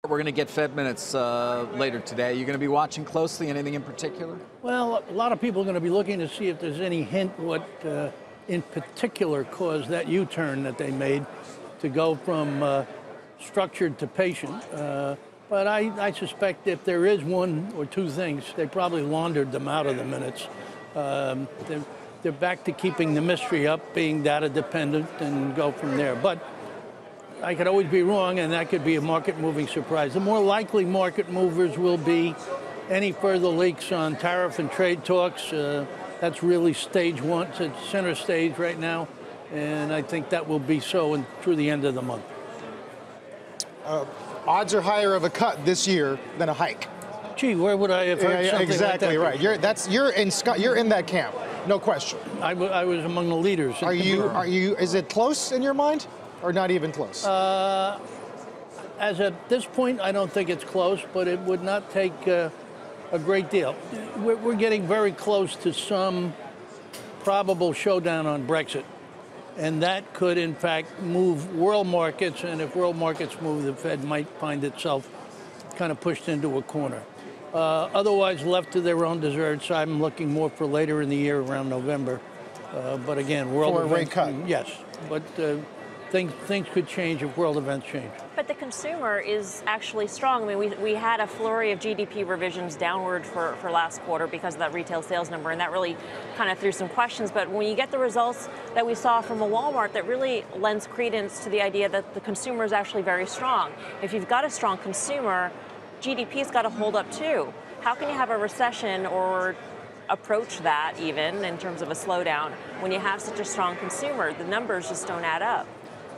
We're going to get Fed minutes later today. You're going to be watching closely. Anything in particular? Well, a lot of people are going to be looking to see if there's any hint what in particular caused that U-turn that they made to go from structured to patient. But I suspect if there is one or two things, they probably laundered them out of the minutes. They're back to keeping the mystery up, being data dependent, and go from there. But I could always be wrong, and that could be a market-moving surprise. The more likely market movers will be any further leaks on tariff and trade talks. That's really stage one. It's center stage right now, and I think that will be so through the end of the month. Odds are higher of a cut this year than a hike. Gee, where would I have heard something exactly like that? Right. You're in that camp, no question. I was among the leaders. Are you? Is it close in your mind, or not even close? As at this point, I don't think it's close, but it would not take a great deal. We're getting very close to some probable showdown on Brexit, and that could, in fact, move world markets. And if world markets move, the Fed might find itself kind of pushed into a corner. Otherwise, left to their own deserts, I'm looking more for later in the year, around November. But again, world for a events, rate cut. Yes, but things could change if world events change. But the consumer is actually strong. I mean, we had a flurry of GDP revisions downward for last quarter because of that retail sales number, and that really kind of threw some questions. But when you get the results that we saw from a Walmart, that really lends credence to the idea that the consumer is actually very strong. If you've got a strong consumer, GDP's got to hold up too. How can you have a recession or approach that even in terms of a slowdown when you have such a strong consumer? The numbers just don't add up.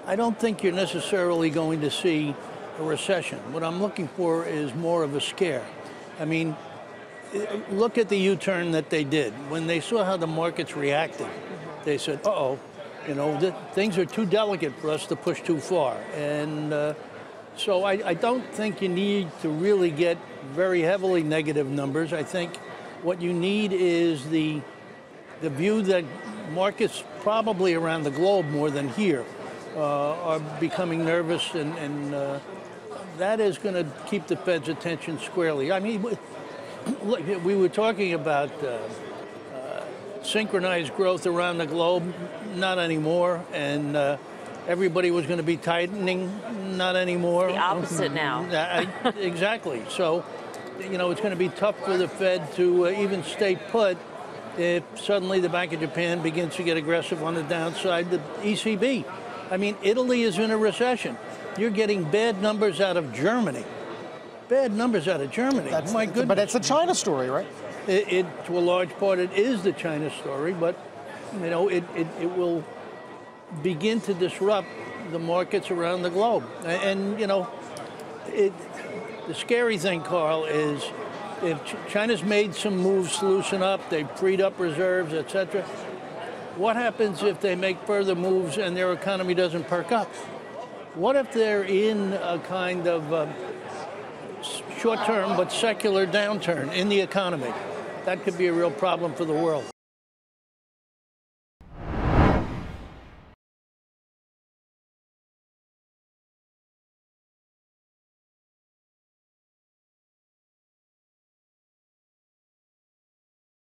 I don't think you're necessarily going to see a recession. What I'm looking for is more of a scare. I mean, look at the U-turn that they did. When they saw how the markets reacted, they said, uh-oh, things are too delicate for us to push too far. And so I don't think you need to really get very heavily negative numbers. I think what you need is the view that markets probably around the globe more than here are becoming nervous, and that is going to keep the Fed's attention squarely. I mean, look, we were talking about synchronized growth around the globe, not anymore, and everybody was going to be tightening, not anymore. The opposite now. Exactly. So, it's going to be tough for the Fed to even stay put if suddenly the Bank of Japan begins to get aggressive on the downside. The ECB. I mean, Italy is in a recession. You're getting bad numbers out of Germany. Bad numbers out of Germany. My goodness. But it's a China story, right? To a large part, it is the China story, but it will begin to disrupt the markets around the globe. And the scary thing, Carl, is if China's made some moves to loosen up, they've freed up reserves, etc. What happens if they make further moves and their economy doesn't perk up? What if they're in a kind of short-term but secular downturn in the economy? That could be a real problem for the world.